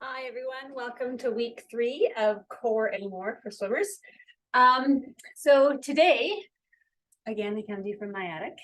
Hi, everyone. Welcome to week 3 of Core and More for swimmers. So today, again, I come to you from my attic,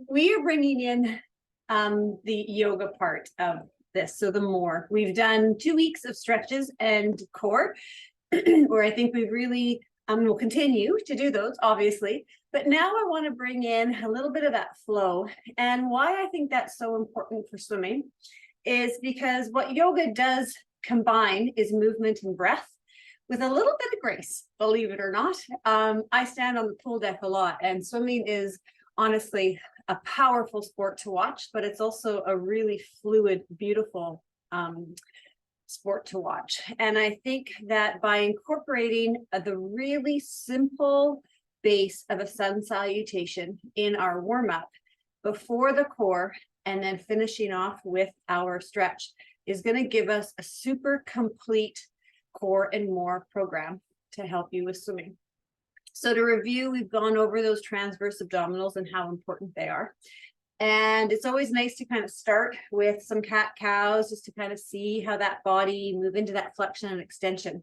we are bringing in the yoga part of this, so the more. We've done 2 weeks of stretches and core, where I think we've really, we'll continue to do those, obviously, but now I want to bring in a little bit of that flow. And why I think that's so important for swimming is because what yoga does combine is movement and breath with a little bit of grace, believe it or not. I stand on the pool deck a lot, and swimming is honestly a powerful sport to watch, but it's also a really fluid, beautiful sport to watch. And I think that by incorporating the really simple base of a sun salutation in our warm-up before the core, and then finishing off with our stretch is going to give us a super complete core and more program to help you with swimming. So to review, we've gone over those transverse abdominals and how important they are. And it's always nice to kind of start with some cat-cows just to kind of see how that body move into that flexion and extension.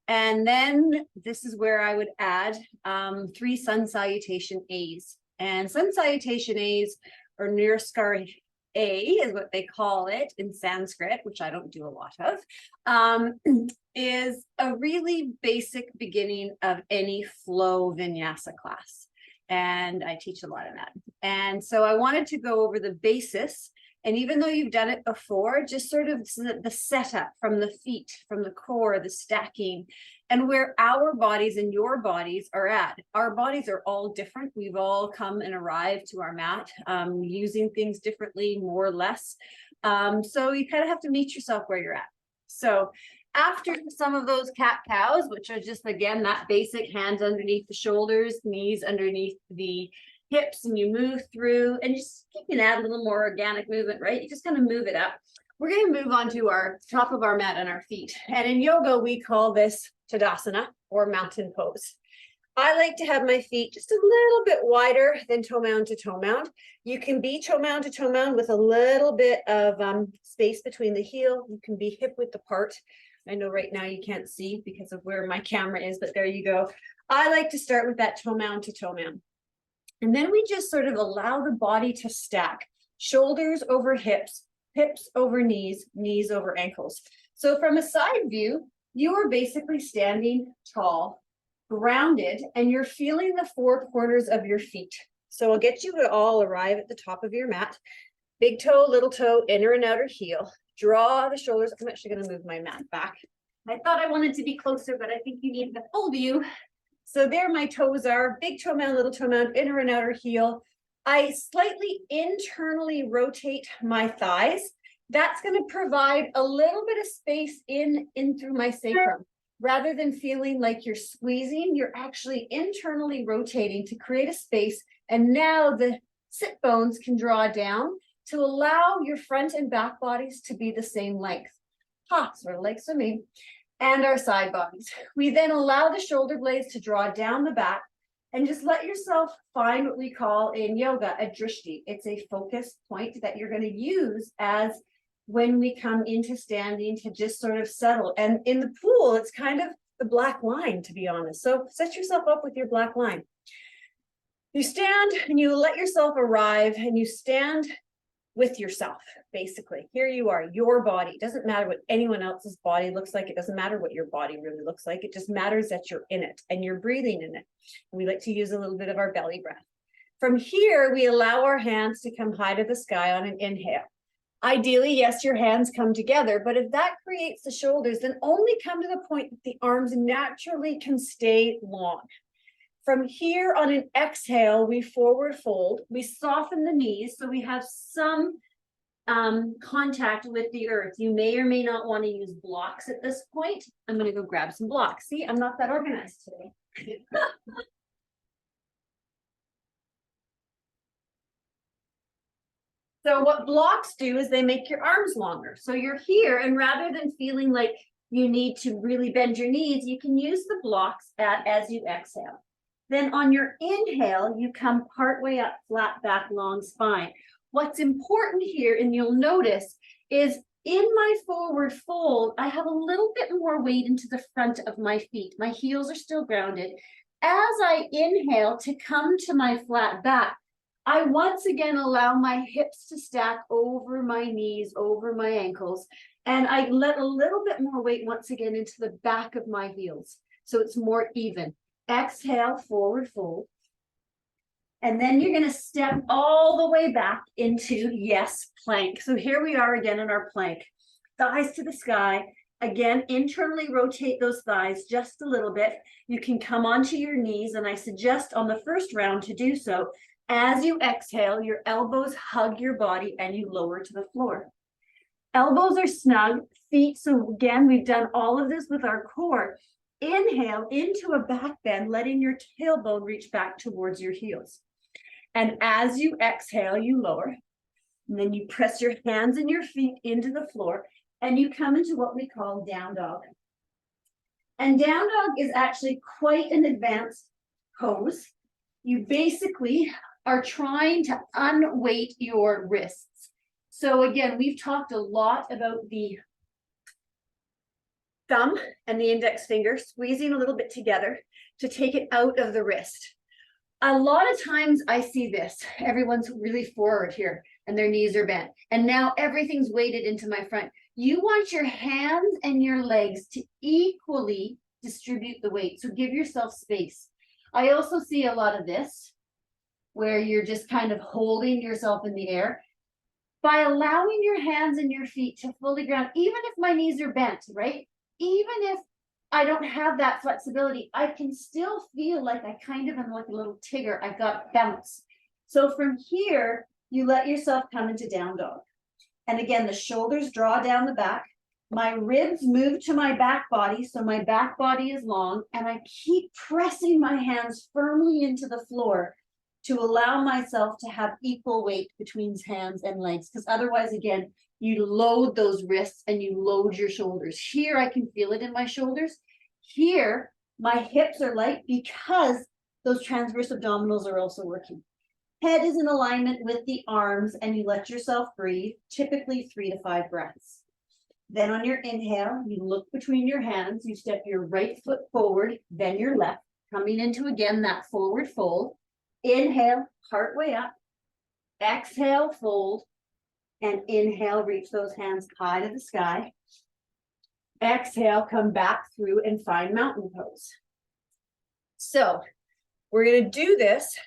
And then this is where I would add 3 sun salutation A's. And sun salutation A's, or Nirskar A is what they call it in Sanskrit, which I don't do a lot of, is a really basic beginning of any flow vinyasa class. And I teach a lot of that. And so I wanted to go over the basis. And even though you've done it before, just sort of the setup from the feet, from the core, the stacking, and where our bodies and your bodies are at. Our bodies are all different. We've all come and arrived to our mat using things differently, more or less. So you kind of have to meet yourself where you're at. So after some of those cat-cows, which are just, again, that basic hands underneath the shoulders, knees underneath the hips, and you move through, and you can add a little more organic movement, right? You just kind of move it up. We're going to move on to our top of our mat and our feet. And in yoga, we call this Tadasana, or mountain pose. I like to have my feet just a little bit wider than toe mound to toe mound. You can be toe mound to toe mound with a little bit of space between the heel. You can be hip width apart. I know right now you can't see because of where my camera is, but there you go. I like to start with that toe mound to toe mound. And then we just sort of allow the body to stack. Shoulders over hips, hips over knees, knees over ankles. So from a side view, you are basically standing tall, grounded, and you're feeling the 4 corners of your feet. So I'll get you to all arrive at the top of your mat. Big toe, little toe, inner and outer heel. Draw the shoulders. I'm actually going to move my mat back. I thought I wanted to be closer, but I think you need the full view. So there my toes are, big toe mound, little toe mound, inner and outer heel. I slightly internally rotate my thighs. That's going to provide a little bit of space in through my sacrum. Rather than feeling like you're squeezing, you're actually internally rotating to create a space. And now the sit bones can draw down to allow your front and back bodies to be the same length. Sort of like swimming. And our side bodies. We then allow the shoulder blades to draw down the back and just let yourself find what we call in yoga a drishti. It's a focus point that you're going to use as when we come into standing to just sort of settle. And in the pool, it's kind of the black line, to be honest. So set yourself up with your black line. You stand and you let yourself arrive, and you stand with yourself, basically. Here you are, your body. It doesn't matter what anyone else's body looks like. It doesn't matter what your body really looks like. It just matters that you're in it and you're breathing in it. And we like to use a little bit of our belly breath. From here, we allow our hands to come high to the sky on an inhale. Ideally, yes, your hands come together, but if that creates the shoulders, then only come to the point that the arms naturally can stay long. From here on an exhale, we forward fold, we soften the knees so we have some contact with the earth. You may or may not want to use blocks at this point. I'm going to go grab some blocks. See, I'm not that organized today. So what blocks do is they make your arms longer. So you're here, and rather than feeling like you need to really bend your knees, you can use the blocks as you exhale. Then on your inhale, you come partway up, flat back, long spine. What's important here, and you'll notice, is in my forward fold, I have a little bit more weight into the front of my feet. My heels are still grounded. As I inhale to come to my flat back, I once again allow my hips to stack over my knees, over my ankles, and I let a little bit more weight once again into the back of my heels, so it's more even. Exhale, forward fold. And then you're going to step all the way back into, yes, plank. So here we are again in our plank. Thighs to the sky. Again, internally rotate those thighs just a little bit. You can come onto your knees, and I suggest on the first round to do so. As you exhale, your elbows hug your body and you lower to the floor. Elbows are snug, feet. So again, we've done all of this with our core. Inhale into a back bend, letting your tailbone reach back towards your heels. And as you exhale, you lower. And then you press your hands and your feet into the floor, and you come into what we call down dog. And down dog is actually quite an advanced pose. You basically are trying to unweight your wrists. So again, we've talked a lot about the thumb and the index finger squeezing a little bit together to take it out of the wrist. A lot of times I see this, everyone's really forward here and their knees are bent. And now everything's weighted into my front. You want your hands and your legs to equally distribute the weight. So give yourself space. I also see a lot of this, where you're just kind of holding yourself in the air. By allowing your hands and your feet to fully ground, even if my knees are bent, right? Even if I don't have that flexibility, I can still feel like I kind of am like a little Tigger. I've got bounce. So from here, you let yourself come into down dog. And again, the shoulders draw down the back. My ribs move to my back body, so my back body is long, and I keep pressing my hands firmly into the floor to allow myself to have equal weight between hands and legs, because otherwise, again, you load those wrists and you load your shoulders. Here, I can feel it in my shoulders. Here, my hips are light because those transverse abdominals are also working. Head is in alignment with the arms, and you let yourself breathe, typically 3 to 5 breaths. Then on your inhale, you look between your hands, you step your right foot forward, then your left, coming into, again, that forward fold. Inhale, heart way up. Exhale, fold. And inhale, reach those hands high to the sky. Exhale, come back through and find mountain pose. So we're going to do this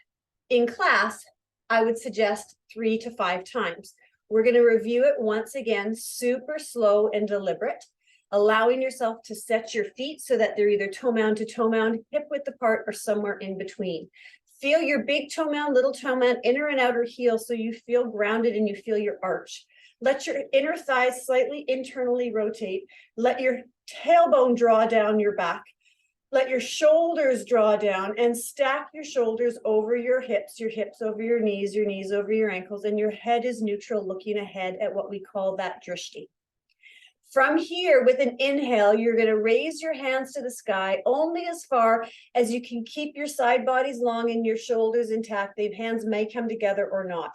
in class. I would suggest 3 to 5 times. We're going to review it once again, super slow and deliberate, allowing yourself to set your feet so that they're either toe mound to toe mound, hip width apart, or somewhere in between. Feel your big toe mound, little toe mound, inner and outer heel, so you feel grounded and you feel your arch. Let your inner thighs slightly internally rotate. Let your tailbone draw down your back. Let your shoulders draw down, and stack your shoulders over your hips over your knees over your ankles, and your head is neutral, looking ahead at what we call that drishti. From here, with an inhale, you're going to raise your hands to the sky only as far as you can keep your side bodies long and your shoulders intact. The hands may come together or not.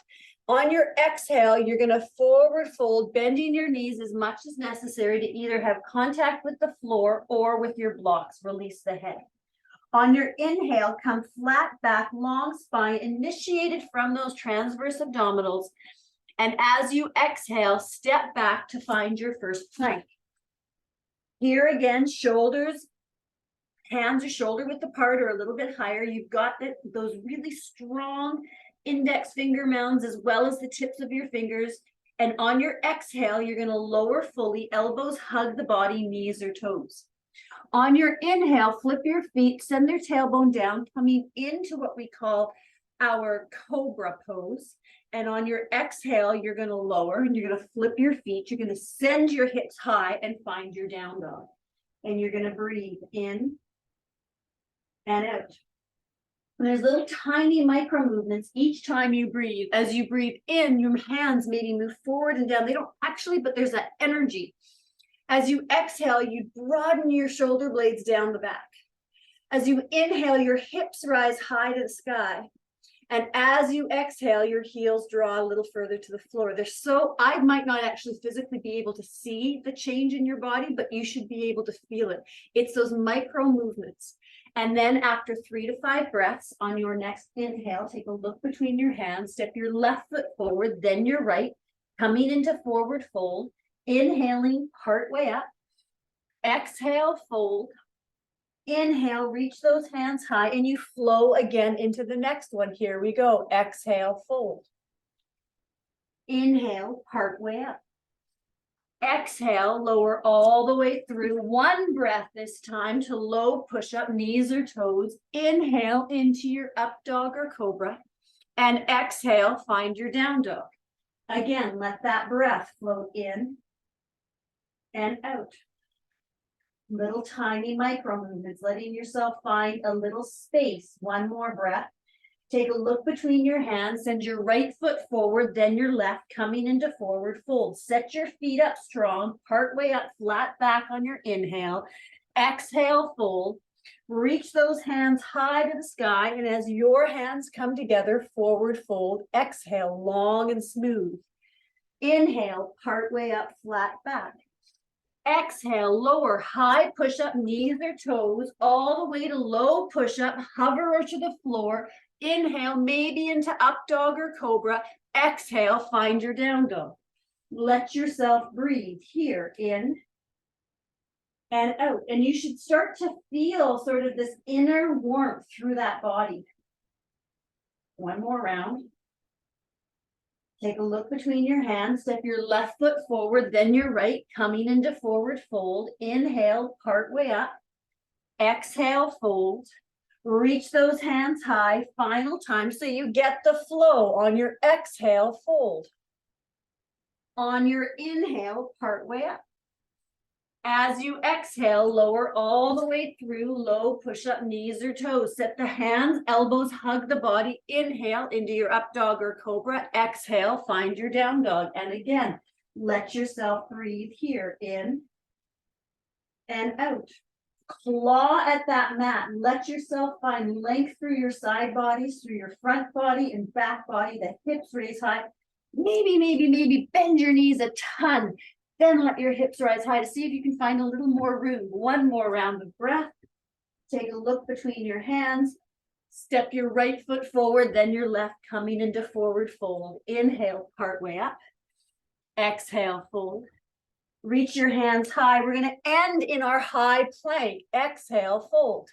On your exhale, you're going to forward fold, bending your knees as much as necessary to either have contact with the floor or with your blocks. Release the head. On your inhale, come flat back, long spine, initiated from those transverse abdominals. And as you exhale, step back to find your first plank. Here again, shoulders, hands are shoulder width apart or a little bit higher. You've got those really strong index finger mounds as well as the tips of your fingers. And on your exhale, you're going to lower fully, elbows hug the body, knees or toes. On your inhale, flip your feet, send their tailbone down, coming into what we call our cobra pose. And on your exhale, you're going to lower and you're going to flip your feet. You're going to send your hips high and find your down dog. And you're going to breathe in and out. And there's little tiny micro movements each time you breathe. As you breathe in, your hands maybe move forward and down. They don't actually, but there's that energy. As you exhale, you broaden your shoulder blades down the back. As you inhale, your hips rise high to the sky. And as you exhale, your heels draw a little further to the floor. I might not actually physically be able to see the change in your body, but you should be able to feel it. It's those micro movements. And then after 3 to 5 breaths on your next inhale, take a look between your hands, step your left foot forward, then your right, coming into forward fold, inhaling part way up, exhale, fold, inhale, reach those hands high, and you flow again into the next one. Here we go. Exhale, fold. Inhale, part way up. Exhale, lower all the way through. One breath this time to low push-up, knees or toes. Inhale into your up dog or cobra. And exhale, find your down dog. Again, let that breath flow in and out. Little tiny micro movements, letting yourself find a little space. One more breath. Take a look between your hands, send your right foot forward, then your left, coming into forward fold. Set your feet up strong, part way up, flat back on your inhale. Exhale, fold. Reach those hands high to the sky, and as your hands come together, forward fold. Exhale, long and smooth. Inhale, part way up, flat back. Exhale, lower, high push-up, knees or toes, all the way to low push-up, hover to the floor. Inhale, maybe into up dog or cobra. Exhale, find your down dog. Let yourself breathe here, in and out. And you should start to feel sort of this inner warmth through that body. One more round. Take a look between your hands, step your left foot forward, then your right, coming into forward fold. Inhale, part way up. Exhale, fold. Reach those hands high, final time, so you get the flow. On your exhale, fold. On your inhale, part way up. As you exhale, lower all the way through, low push-up, knees or toes. Set the hands, elbows, hug the body. Inhale into your up dog or cobra. Exhale, find your down dog. And again, let yourself breathe here, in and out. Claw at that mat. Let yourself find length through your side bodies, through your front body and back body. The hips raise high. Maybe bend your knees a ton. Then let your hips rise high to see if you can find a little more room. One more round of breath. Take a look between your hands. Step your right foot forward, then your left, coming into forward fold. Inhale, part way up. Exhale, fold. Reach your hands high. We're going to end in our high plank. Exhale, fold.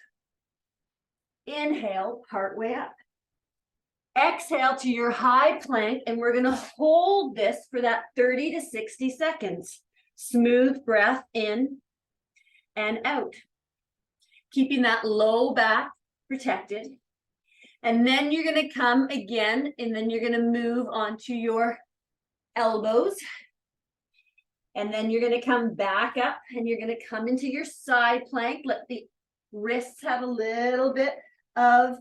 Inhale, part way up. Exhale to your high plank, and we're going to hold this for that 30 to 60 seconds. Smooth breath in and out. Keeping that low back protected. And then you're going to come again, and then you're going to move onto your elbows. And then you're going to come back up, and you're going to come into your side plank. Let the wrists have a little bit of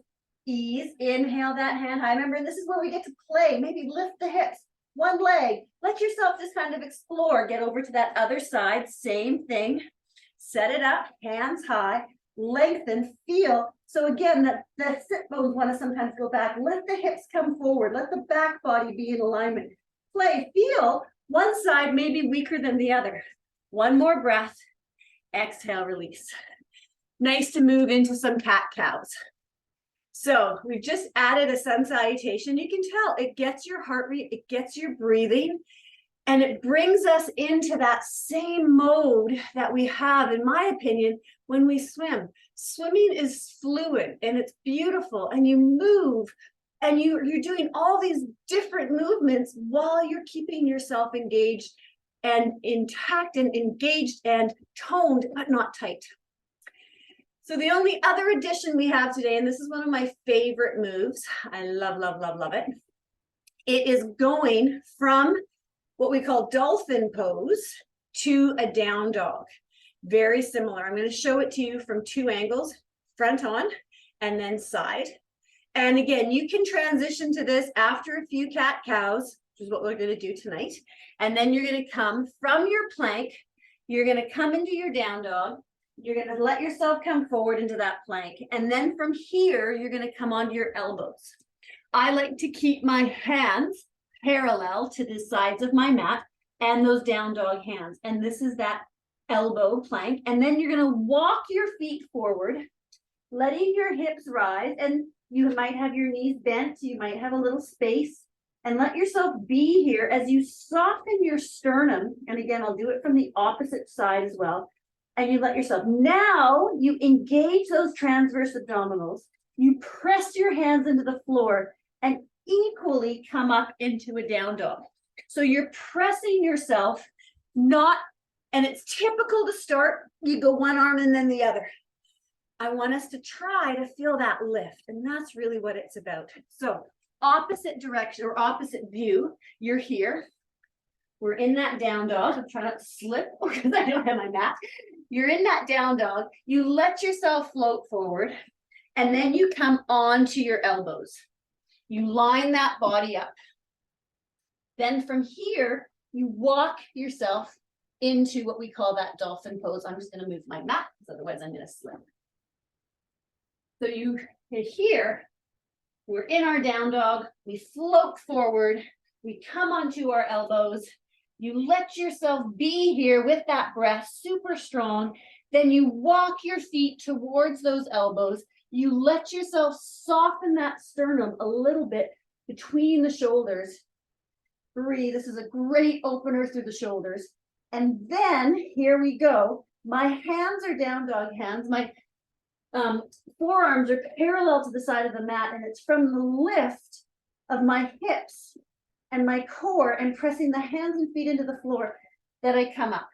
ease. Inhale that hand high. Remember, this is where we get to play. Maybe lift the hips. One leg. Let yourself just kind of explore. Get over to that other side. Same thing. Set it up. Hands high. Lengthen. Feel. So again, the sit bones want to sometimes go back. Let the hips come forward. Let the back body be in alignment. Play. Feel. One side may be weaker than the other. One more breath. Exhale, release. Nice to move into some cat-cows. So we've just added a sun salutation. You can tell it gets your heart rate, it gets your breathing, and it brings us into that same mode that we have, in my opinion, when we swim. Swimming is fluid and it's beautiful, and you move and you're doing all these different movements while you're keeping yourself engaged and intact and engaged and toned, but not tight. So the only other addition we have today, and this is one of my favorite moves, I love it. It is going from what we call dolphin pose to a down dog. Very similar. I'm going to show it to you from two angles, front on and then side. And again, you can transition to this after a few cat-cows, which is what we're going to do tonight. And then you're going to come from your plank, you're going to come into your down dog. You're going to let yourself come forward into that plank. And then from here, you're going to come onto your elbows. I like to keep my hands parallel to the sides of my mat and those down dog hands. And this is that elbow plank. And then you're going to walk your feet forward, letting your hips rise. And you might have your knees bent. You might have a little space. And let yourself be here as you soften your sternum. And again, I'll do it from the opposite side as well. And you let yourself. Now you engage those transverse abdominals. You press your hands into the floor and equally come up into a down dog. So you're pressing yourself, not, and it's typical to start, you go one arm and then the other. I want us to try to feel that lift, and that's really what it's about. So opposite direction or opposite view, you're here. We're in that down dog. I'm trying not to slip because I don't have my mat. You're in that down dog. You let yourself float forward, and then you come onto your elbows. You line that body up. Then from here, you walk yourself into what we call that dolphin pose. I'm just going to move my mat, because otherwise I'm going to slip. So you're here. We're in our down dog. We float forward. We come onto our elbows. You let yourself be here with that breath, super strong. Then you walk your feet towards those elbows. You let yourself soften that sternum a little bit between the shoulders. Breathe. This is a great opener through the shoulders. And then here we go. My hands are down dog hands. My forearms are parallel to the side of the mat, and it's from the lift of my hips and my core and pressing the hands and feet into the floor that I come up.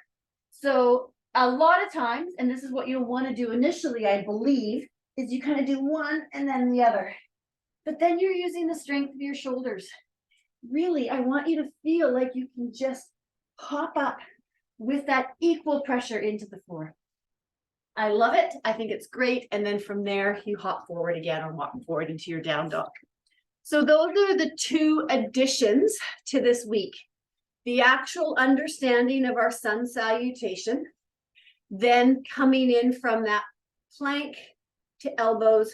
So a lot of times, and this is what you'll want to do initially, I believe, is you kind of do one and then the other. But then you're using the strength of your shoulders. Really, I want you to feel like you can just hop up with that equal pressure into the floor. I love it. I think it's great. And then from there, you hop forward again or walk forward into your down dog. So those are the two additions to this week. The actual understanding of our sun salutation, then coming in from that plank to elbows,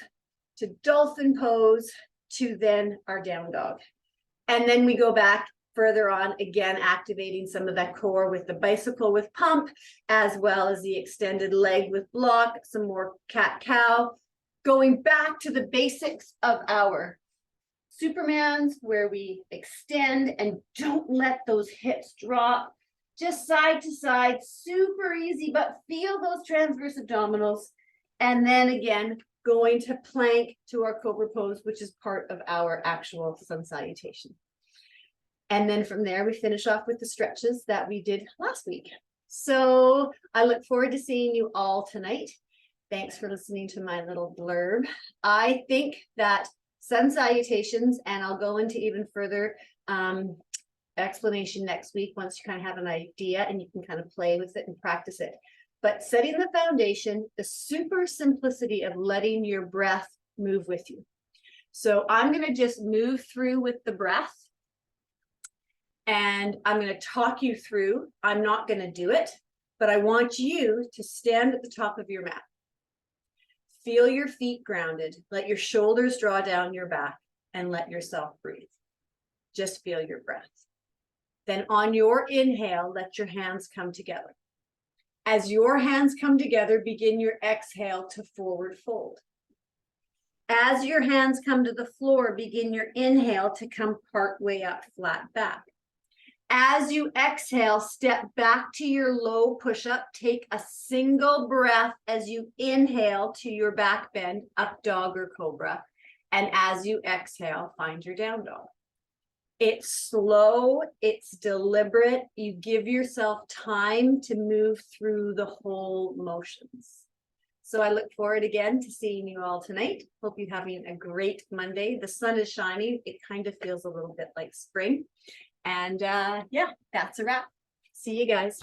to dolphin pose, to then our down dog. And then we go back further on, again, activating some of that core with the bicycle with pump, as well as the extended leg with block, some more cat-cow, going back to the basics of our Supermans, where we extend and don't let those hips drop, just side to side, super easy, but feel those transverse abdominals. And then again, going to plank to our cobra pose, which is part of our actual sun salutation. And then from there, we finish off with the stretches that we did last week. So I look forward to seeing you all tonight. Thanks for listening to my little blurb. I think that sun salutations, and I'll go into even further explanation next week once you kind of have an idea and you can kind of play with it and practice it. But setting the foundation, the super simplicity of letting your breath move with you. So I'm going to just move through with the breath. And I'm going to talk you through. I'm not going to do it, but I want you to stand at the top of your mat. Feel your feet grounded. Let your shoulders draw down your back and let yourself breathe. Just feel your breath. Then on your inhale, let your hands come together. As your hands come together, begin your exhale to forward fold. As your hands come to the floor, begin your inhale to come part way up, flat back. As you exhale, step back to your low push-up. Take a single breath as you inhale to your back bend, up dog or cobra. And as you exhale, find your down dog. It's slow, it's deliberate. You give yourself time to move through the whole motions. So I look forward again to seeing you all tonight. Hope you're having a great Monday. The sun is shining. It kind of feels a little bit like spring. And yeah, that's a wrap. See you guys.